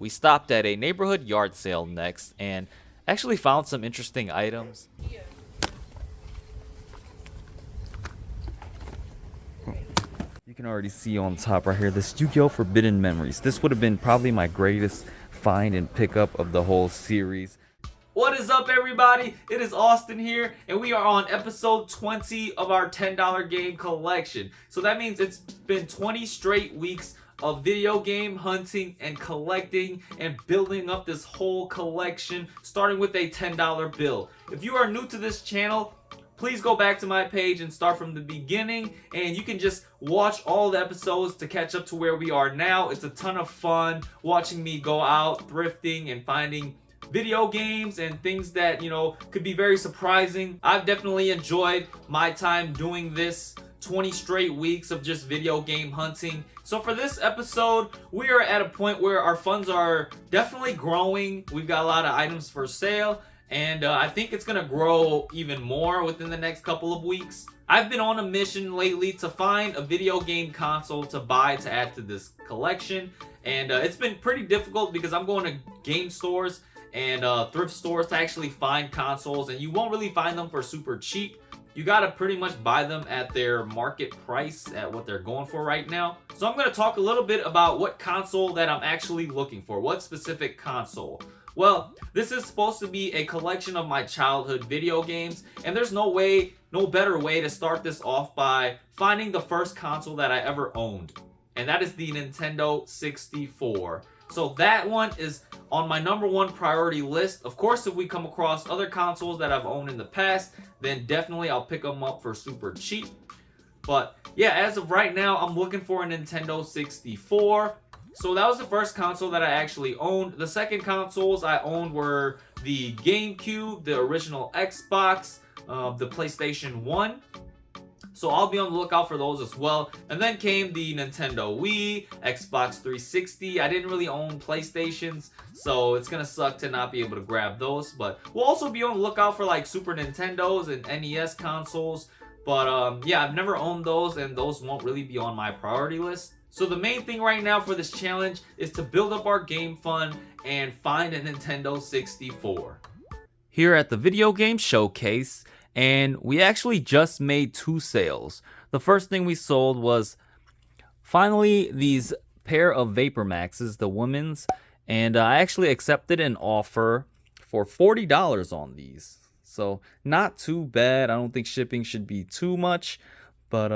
We stopped at a neighborhood yard sale next and actually found some interesting items. You can already see on top right here this Yu-Gi-Oh! Forbidden Memories. This would have been probably my greatest find and pickup of the whole series. What is up, everybody? It is Austin here, and we are on episode 20 of our $10 game collection. So that means it's been 20 straight weeks of video game hunting and collecting and building up this whole collection, starting with a $10 bill. If you are new to this channel, please go back to my page and start from the beginning, and you can just watch all the episodes to catch up to where we are now. It's a ton of fun watching me go out thrifting and finding video games and things that, could be very surprising. I've definitely enjoyed my time doing this 20 straight weeks of just video game hunting. So for this episode, we are at a point where our funds are definitely growing. We've got a lot of items for sale, and I think it's gonna grow even more within the next couple of weeks. I've been on a mission lately to find a video game console to buy to add to this collection, and it's been pretty difficult because I'm going to game stores and thrift stores to actually find consoles, and you won't really find them for super cheap. You gotta pretty much buy them at their market price, at what they're going for right now. So I'm gonna talk a little bit about what console that I'm actually looking for. What specific console? Well, this is supposed to be a collection of my childhood video games, and there's no better way to start this off by finding the first console that I ever owned, and that is the Nintendo 64. So that one is on my #1 priority list. Of course, if we come across other consoles that I've owned in the past, then definitely I'll pick them up for super cheap. But yeah, as of right now, I'm looking for a Nintendo 64. So that was the first console that I actually owned. The second consoles I owned were the GameCube, the original Xbox, the PlayStation 1. So I'll be on the lookout for those as well. And then came the Nintendo Wii, Xbox 360. I didn't really own PlayStations, so it's gonna suck to not be able to grab those. But we'll also be on the lookout for like Super Nintendos and NES consoles. But yeah, I've never owned those, and those won't really be on my priority list. So the main thing right now for this challenge is to build up our game fund and find a Nintendo 64. Here at the Video Game Showcase, and we actually just made 2 sales. The first thing we sold was finally these pair of Vapor Maxes, the women's, and I actually accepted an offer for $40 on these. So not too bad. I don't think shipping should be too much, but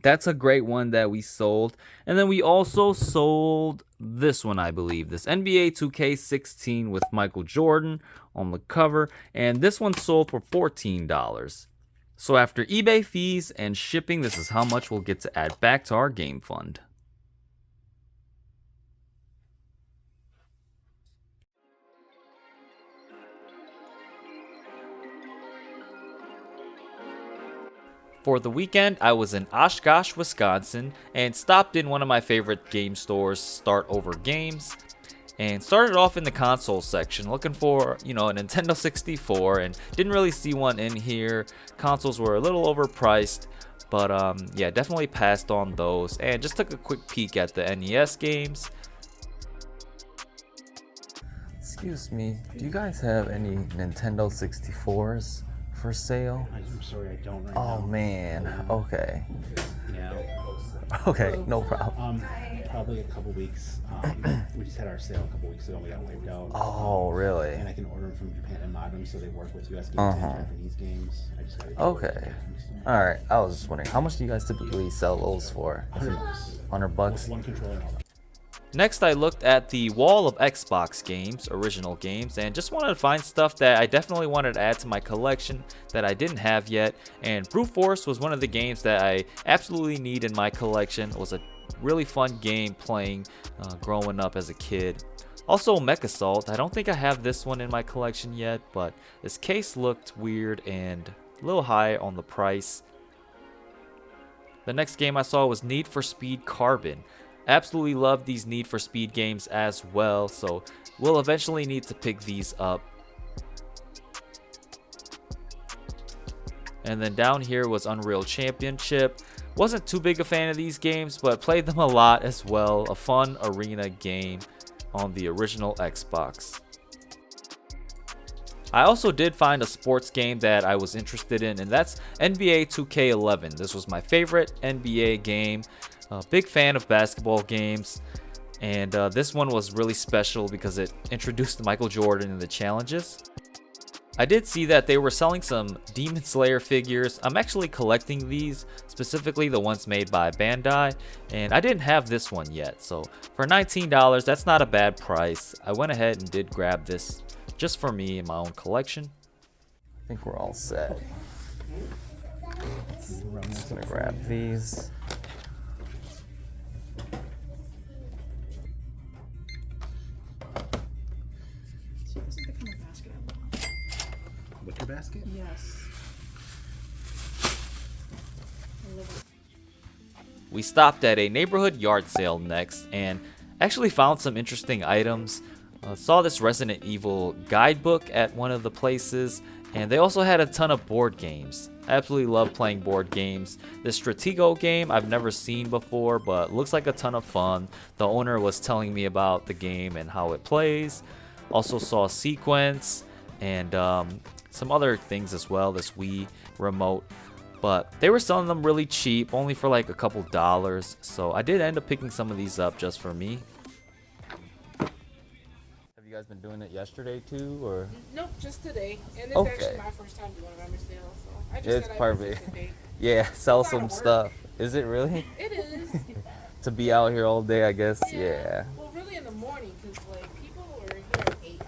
that's a great one that we sold. And then we also sold this one, I believe, this NBA 2K16 with Michael Jordan on the cover, and this one sold for $14. So after eBay fees and shipping, this is how much we'll get to add back to our game fund. For the weekend, I was in Oshkosh, Wisconsin, and stopped in one of my favorite game stores, Start Over Games, and started off in the console section looking for, a Nintendo 64, and didn't really see one in here. Consoles were a little overpriced, but yeah, definitely passed on those, and just took a quick peek at the NES games. Excuse me, do you guys have any Nintendo 64s? For sale? I'm sorry, I don't right now. Oh man, okay. Yeah. Okay, no problem. Probably a couple weeks. We just had our sale a couple weeks ago and we got wiped out. Oh, really? And I can order them from Japan and Modem, so they work with US games and Japanese games. I just gotta Okay. Alright, I was just wondering, how much do you guys typically sell those for? $100? One controller and all that. Next, I looked at the wall of Xbox games, original games, and just wanted to find stuff that I definitely wanted to add to my collection that I didn't have yet. And Brute Force was one of the games that I absolutely need in my collection. It was a really fun game playing growing up as a kid. Also, Mech Assault. I don't think I have this one in my collection yet, but this case looked weird and a little high on the price. The next game I saw was Need for Speed Carbon. Absolutely love these Need for Speed games as well, so we'll eventually need to pick these up. And then down here was Unreal Championship. Wasn't too big a fan of these games, but played them a lot as well. A fun arena game. on the original Xbox. I also did find a sports game that I was interested in, and that's NBA 2K11. This was my favorite NBA game. Big fan of basketball games, and this one was really special because it introduced Michael Jordan in the challenges. I did see that they were selling some Demon Slayer figures. I'm actually collecting these, specifically the ones made by Bandai, and I didn't have this one yet. So for $19, that's not a bad price. I went ahead and did grab this just for me in my own collection. I think we're all set. I'm just gonna grab these. Wicker basket? Yes. I love it. We stopped at a neighborhood yard sale next and actually found some interesting items. Saw this Resident Evil guidebook at one of the places, and they also had a ton of board games. I absolutely love playing board games. This Stratego game I've never seen before, but looks like a ton of fun. The owner was telling me about the game and how it plays. Also saw Sequence and some other things as well, this Wii remote. But they were selling them really cheap, only for like a couple dollars. So I did end up picking some of these up just for me. Have you guys been doing it yesterday too, or? Nope, just today. And it's Okay. actually my first time doing a rummage sale, so I just It's said perfect. I would do it today. Yeah, sell It's a lot some of work. stuff. Is it really? It is. To be out here all day, I guess. Yeah. Well, really in the morning, because like people are here at 8.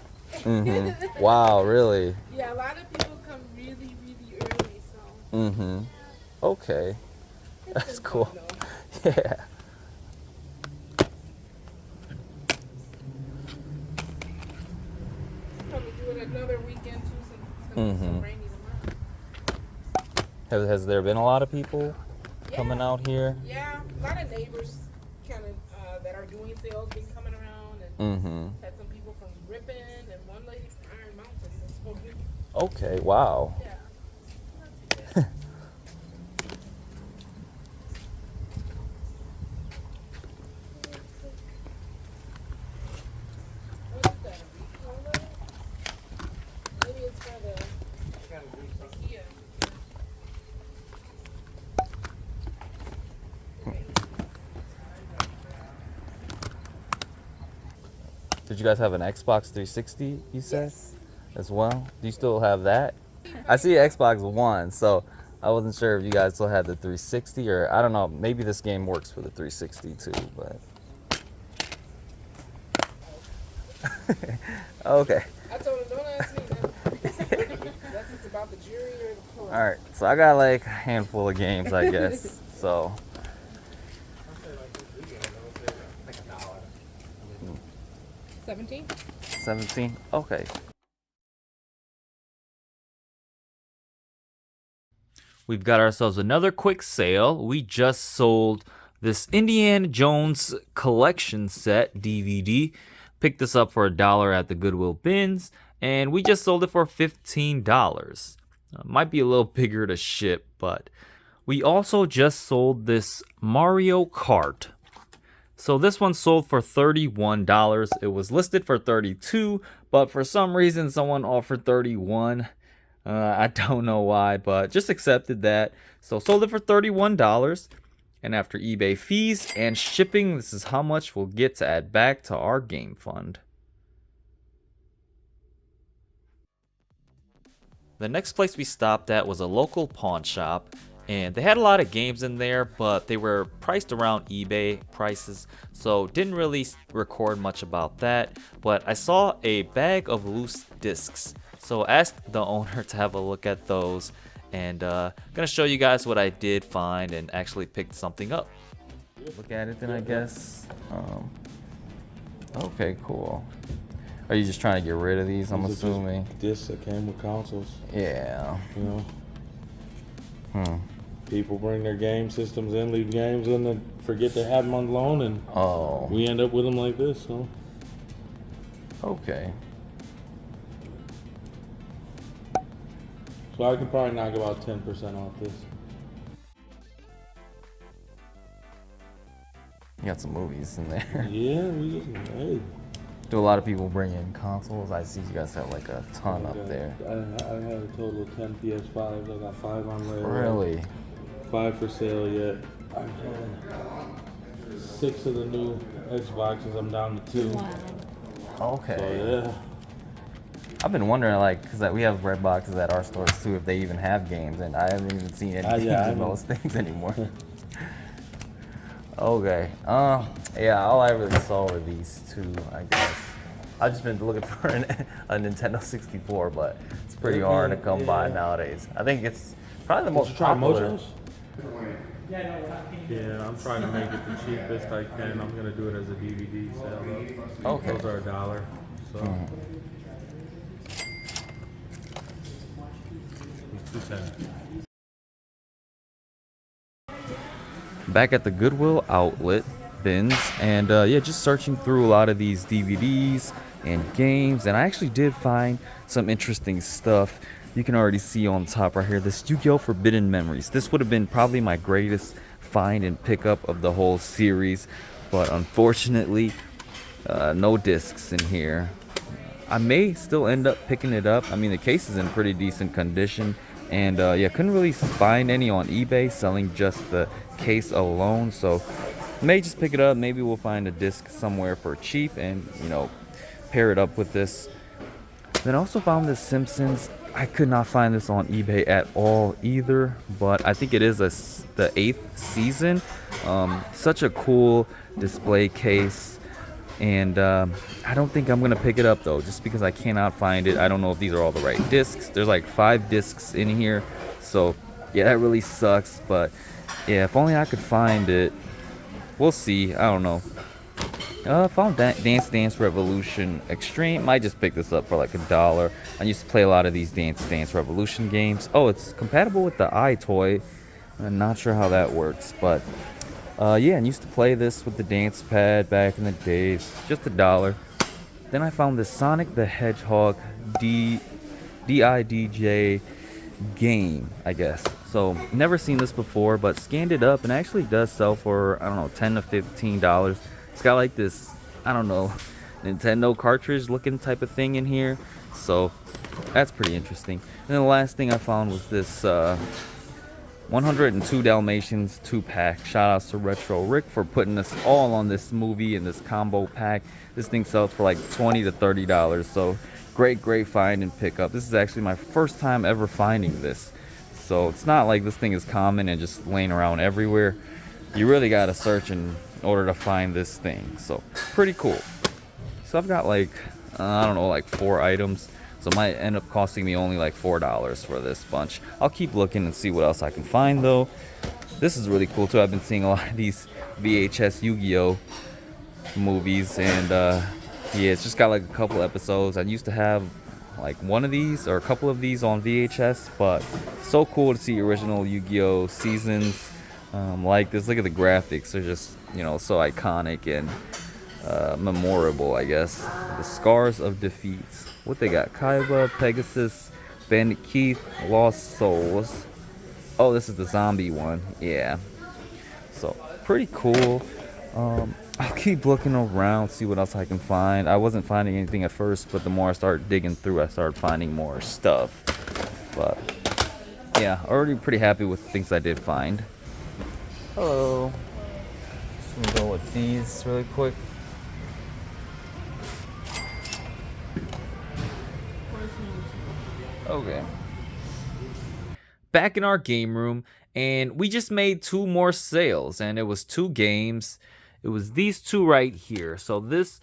Mhm. Wow, really? Yeah, a lot of people come really, really early, so. Mhm. Okay. It's That's been cool. fun, though. Yeah. Probably do it another weekend too, since it's gonna be so Mhm. rainy tomorrow. Has there been a lot of people coming Yeah. out here? Yeah, a lot of neighbors kind of that are doing sales been coming around, and Mhm. had some people from Ripon and one lady from Iron Mountain. So, Okay. Wow. yeah. Not too bad. What is that, a recorder? Maybe it's for the Kia. Did you guys have an Xbox 360? You said Yes. as well. Do you still have that? I see Xbox One, so I wasn't sure if you guys still had the 360, or I don't know. Maybe this game works for the 360 too, but. Okay. I told her, don't ask me that. That's just about the jury or the court. All right. So I got like a handful of games, I guess. So. Like $1. 17? 17. Okay. We've got ourselves another quick sale. We just sold this Indiana Jones collection set DVD. Picked this up for $1 at the Goodwill bins, and we just sold it for $15. Might be a little bigger to ship, but we also just sold this Mario Kart. So this one sold for $31. It was listed for $32, but for some reason someone offered $31. I don't know why, but just accepted that. So sold it for $31. And after eBay fees and shipping, this is how much we'll get to add back to our game fund. The next place we stopped at was a local pawn shop, and they had a lot of games in there, but they were priced around eBay prices, so didn't really record much about that. But I saw a bag of loose discs, so asked the owner to have a look at those, and gonna show you guys what I did find and actually picked something up. Look at it then, I guess. Okay, cool. Are you just trying to get rid of these, I'm These are just assuming? discs that came with consoles, Yeah. you know. People bring their game systems in, leave games in, and forget they have them on loan, and Oh, we end up with them like this. So okay. I could probably knock about 10% off this. You got some movies in there. Yeah, we just, hey, Do a lot of people bring in consoles? I see you guys have like a ton up there. I have a total of 10 PS5s. I got 5 on layaway. Really? 5 for sale yet. I've had 6 of the new Xboxes. I'm down to 2. Wow. Okay. So yeah. I've been wondering, like, because we have red boxes at our stores too, if they even have games, and I haven't even seen any games in those things anymore. Okay. Yeah, all I really saw were these two, I guess. I've just been looking for a Nintendo 64, but it's pretty hard to come by nowadays. I think it's probably the most popular. Mojos? Yeah, I'm trying to make it the cheapest I can. I'm gonna do it as a DVD sale. Okay. Those are $1. So. $2.10. Back at the Goodwill Outlet bins, and yeah, just searching through a lot of these DVDs and games, and I actually did find some interesting stuff. You can already see on top right here this Yu-Gi-Oh! Forbidden Memories. This would have been probably my greatest find and pickup of the whole series, but unfortunately, no discs in here. I may still end up picking it up. I mean, the case is in pretty decent condition, and yeah, couldn't really find any on eBay selling just the case alone, so may just pick it up. Maybe we'll find a disc somewhere for cheap and, you know, pair it up with this. Then I also found this Simpsons. I could not find this on eBay at all either, but I think it is the 8th season. Such a cool display case, and I don't think I'm gonna pick it up though, just because I cannot find it. I don't know if these are all the right discs. There's like 5 discs in here, so yeah, that really sucks. But yeah, if only I could find it. We'll see. I don't know. I found Dance Dance Revolution Extreme. Might just pick this up for like $1. I used to play a lot of these Dance Dance Revolution games. Oh, it's compatible with the iToy. I'm not sure how that works, but yeah, and used to play this with the dance pad back in the days. Just $1. Then I found this Sonic the Hedgehog DIDJ game, I guess. So never seen this before, but scanned it up and actually does sell for, I don't know, $10 to $15. It's got like this, I don't know, Nintendo cartridge looking type of thing in here, so that's pretty interesting. And then the last thing I found was this 102 Dalmatians 2-pack. Shout outs to Retro Rick for putting us all on this movie and this combo pack. This thing sells for like $20 to $30, so great find and pickup. This is actually my first time ever finding this, so it's not like this thing is common and just laying around everywhere. You really gotta search in order to find this thing, so pretty cool. So I've got like I don't know, like 4 items, so it might end up costing me only like $4 for this bunch. I'll keep looking and see what else I can find though. This is really cool too. I've been seeing a lot of these VHS Yu-Gi-Oh movies, and yeah, it's just got like a couple episodes. I used to have like one of these or a couple of these on VHS, but so cool to see original Yu-Gi-Oh seasons like this. Look at the graphics. They're just, you know, so iconic and memorable, I guess. The Scars of Defeat. What they got? Kaiba, Pegasus, Bandit Keith, Lost Souls. Oh, this is the zombie one. Yeah. So, pretty cool. I'll keep looking around, see what else I can find. I wasn't finding anything at first, but the more I started digging through, I started finding more stuff. But, yeah, already pretty happy with the things I did find. Hello. Just gonna go with these really quick. Okay. Back in our game room, and we just made 2 more sales, and it was 2 games. It was these 2 right here. So this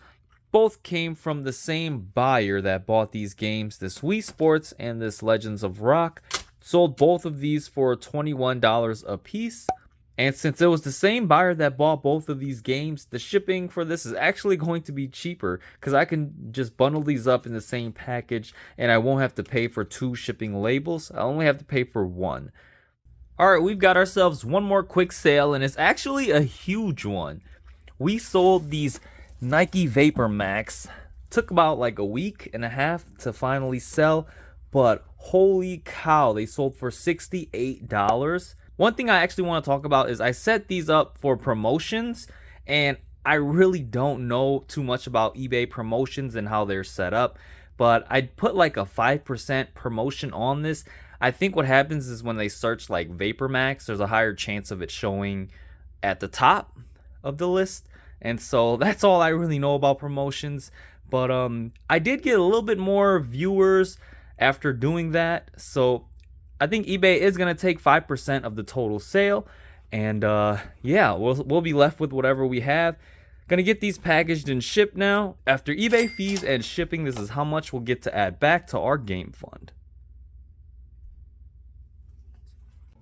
both came from the same buyer that bought these games, this Wii Sports and this Legends of Rock. Sold both of these for $21 a piece. And since it was the same buyer that bought both of these games, the shipping for this is actually going to be cheaper because I can just bundle these up in the same package and I won't have to pay for 2 shipping labels. I only have to pay for 1. Alright, we've got ourselves one more quick sale, and it's actually a huge one. We sold these Nike Vapor Max. Took about like a week and a half to finally sell, but holy cow, they sold for $68. One thing I actually want to talk about is I set these up for promotions, and I really don't know too much about eBay promotions and how they're set up, but I'd put like a 5% promotion on this. I think what happens is when they search like Vapor Max, there's a higher chance of it showing at the top of the list. And so that's all I really know about promotions. But I did get a little bit more viewers after doing that. So I think eBay is going to take 5% of the total sale. And yeah, we'll be left with whatever we have. Gonna get these packaged and shipped now. After eBay fees and shipping, this is how much we'll get to add back to our game fund.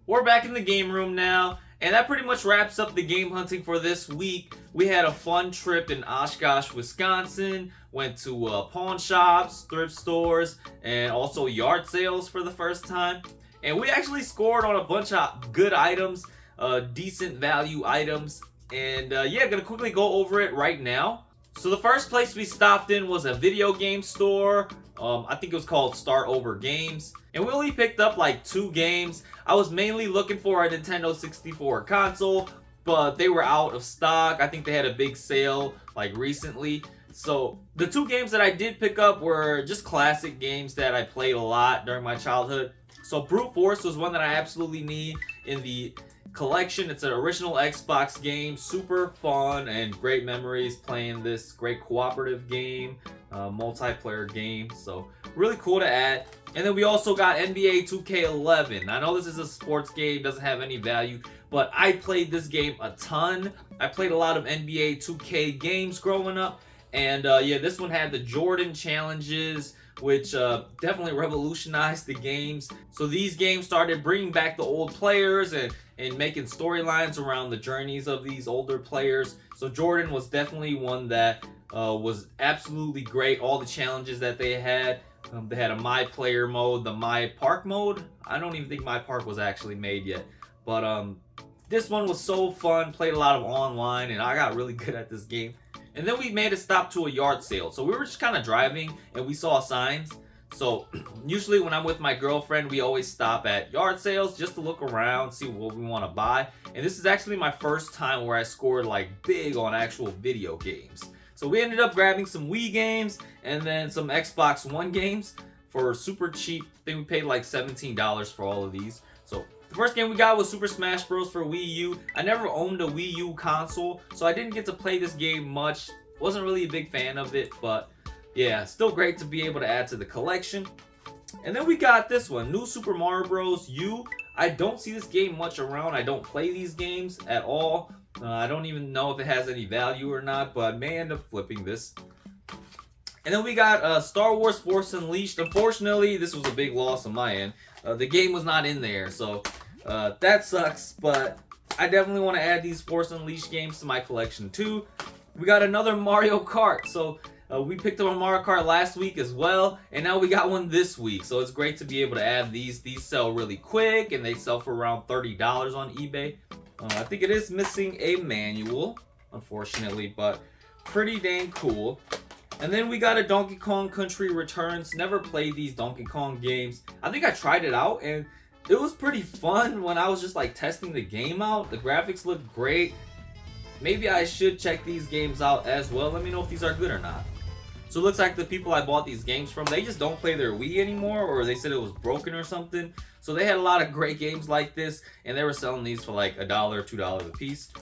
We're back in the game room now, and that pretty much wraps up the game hunting for this week. We had a fun trip in Oshkosh, Wisconsin. Went to pawn shops, thrift stores, and also yard sales for the first time. And we actually scored on a bunch of good items, decent value items. And yeah, gonna quickly go over it right now. So the first place we stopped in was a video game store. I think it was called Start Over Games. And we only picked up like 2 games. I was mainly looking for a Nintendo 64 console, but they were out of stock. I think they had a big sale like recently. So the 2 games that I did pick up were just classic games that I played a lot during my childhood. So Brute Force was one that I absolutely need in the collection. It's an original Xbox game, super fun and great memories playing this great cooperative game, multiplayer game, so really cool to add. And then we also got NBA 2K11. I know this is a sports game, doesn't have any value, but I played this game a ton. I played a lot of NBA 2K games growing up, and yeah, this one had the Jordan challenges, which definitely revolutionized the games. So these games started bringing back the old players and making storylines around the journeys of these older players. So Jordan was definitely one that was absolutely great. All the challenges that they had a My Player mode, the My Park mode. I don't even think My Park was actually made yet. But this one was so fun, played a lot of online, and I got really good at this game. And then we made a stop to a yard sale. So we were just kind of driving and we saw signs. So usually when I'm with my girlfriend, we always stop at yard sales just to look around, see what we want to buy. And this is actually my first time where I scored like big on actual video games. So we ended up grabbing some Wii games and then some Xbox One games for super cheap. I think we paid like $17 for all of these. So the first game we got was Super Smash Bros. For Wii U. I never owned a Wii U console, so I didn't get to play this game much. Wasn't really a big fan of it, but yeah, still great to be able to add to the collection. And then we got this one, New Super Mario Bros. U. I don't see this game much around. I don't play these games at all. I don't even know if it has any value or not, but I may end up flipping this. And then we got Star Wars Force Unleashed. Unfortunately, this was a big loss on my end. The game was not in there, so that sucks, but I definitely want to add these Force Unleashed games to my collection too. We got another Mario Kart, so we picked up a Mario Kart last week as well, and now we got one this week, so it's great to be able to add these. These sell really quick, and they sell for around $30 on eBay. I think it is missing a manual, unfortunately, but pretty dang cool. And then we got a Donkey Kong Country Returns. Never played these Donkey Kong games. I think I tried it out and it was pretty fun when I was just like testing the game out. The graphics look great. Maybe I should check these games out as well. Let me know if these are good or not. So it looks like the people I bought these games from, they just don't play their Wii anymore, or they said it was broken or something. So they had a lot of great games like this, and they were selling these for like $1 or $2 a piece.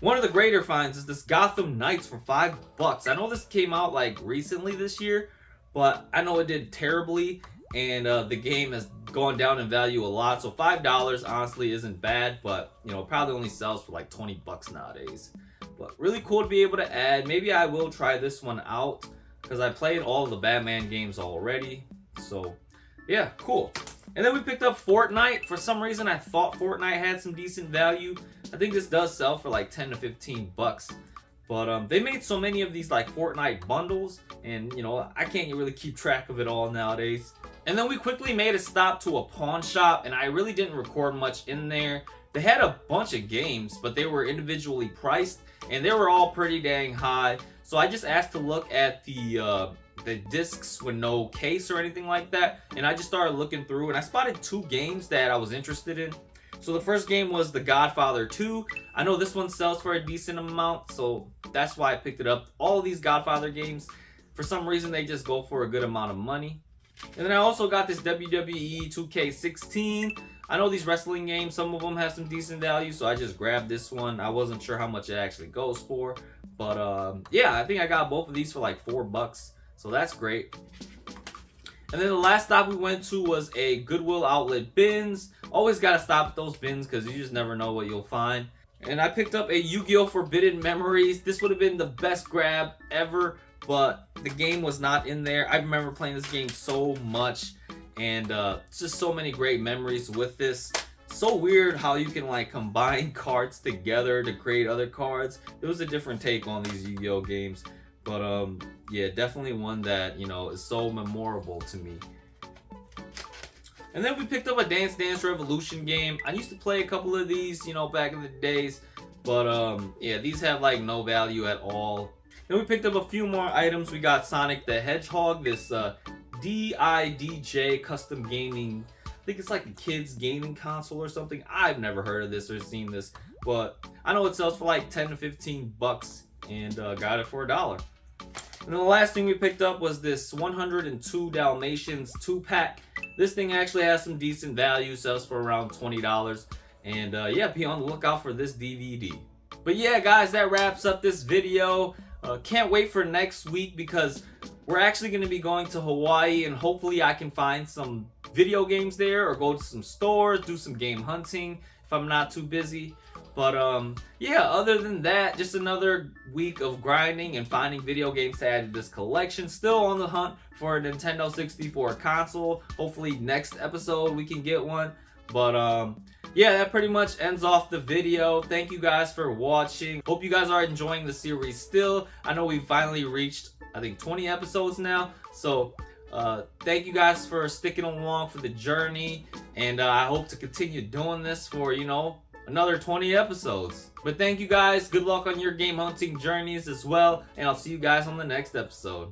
One of the greater finds is this Gotham Knights for $5. I know this came out like recently this year, but I know it did terribly, and the game has gone down in value a lot. So $5 honestly isn't bad, but you know, it probably only sells for like $20 nowadays. But really cool to be able to add. Maybe I will try this one out because I played all of the Batman games already. So yeah, cool. And then we picked up Fortnite. For some reason, I thought Fortnite had some decent value. I think this does sell for like 10 to 15 bucks. But they made so many of these like Fortnite bundles, and you know, I can't really keep track of it all nowadays. And then we quickly made a stop to a pawn shop, and I really didn't record much in there. They had a bunch of games, but they were individually priced, and they were all pretty dang high. So I just asked to look at the discs with no case or anything like that, and I just started looking through, and I spotted 2 games that I was interested in. So the first game was The Godfather 2. I know this one sells for a decent amount, so that's why I picked it up. All of these Godfather games, for some reason, they just go for a good amount of money. And then I also got this WWE 2K16. I know these wrestling games, some of them have some decent value, so I just grabbed this one. I wasn't sure how much it actually goes for, but yeah, I think I got both of these for like $4, so that's great. And then the last stop we went to was a Goodwill Outlet bins. Always gotta stop at those bins because you just never know what you'll find. And I picked up a Yu-Gi-Oh! Forbidden Memories. This would have been the best grab ever, but the game was not in there. I remember playing this game so much, and just so many great memories with this. So weird how you can like combine cards together to create other cards. It was a different take on these Yu-Gi-Oh! Games. But yeah, definitely one that, you know, is so memorable to me. And then we picked up a Dance Dance Revolution game. I used to play a couple of these, you know, back in the days. But yeah, these have like no value at all. Then we picked up a few more items. We got Sonic the Hedgehog, this DIDJ custom gaming. I think it's like a kid's gaming console or something. I've never heard of this or seen this, but I know it sells for like 10 to 15 bucks, and got it for $1. And then the last thing we picked up was this 102 Dalmatians 2-pack. This thing actually has some decent value, sells for around $20. And yeah, be on the lookout for this DVD. But yeah, guys, that wraps up this video. Can't wait for next week because we're actually going to be going to Hawaii, and hopefully I can find some video games there or go to some stores, do some game hunting if I'm not too busy. But yeah, other than that, just another week of grinding and finding video games to add to this collection. Still on the hunt for a Nintendo 64 console. Hopefully next episode we can get one. But yeah, that pretty much ends off the video. Thank you guys for watching. Hope you guys are enjoying the series still. I know we finally reached, I think, 20 episodes now. So thank you guys for sticking along for the journey. And I hope to continue doing this for, you know, another 20 episodes. But thank you guys. Good luck on your game hunting journeys as well. And I'll see you guys on the next episode.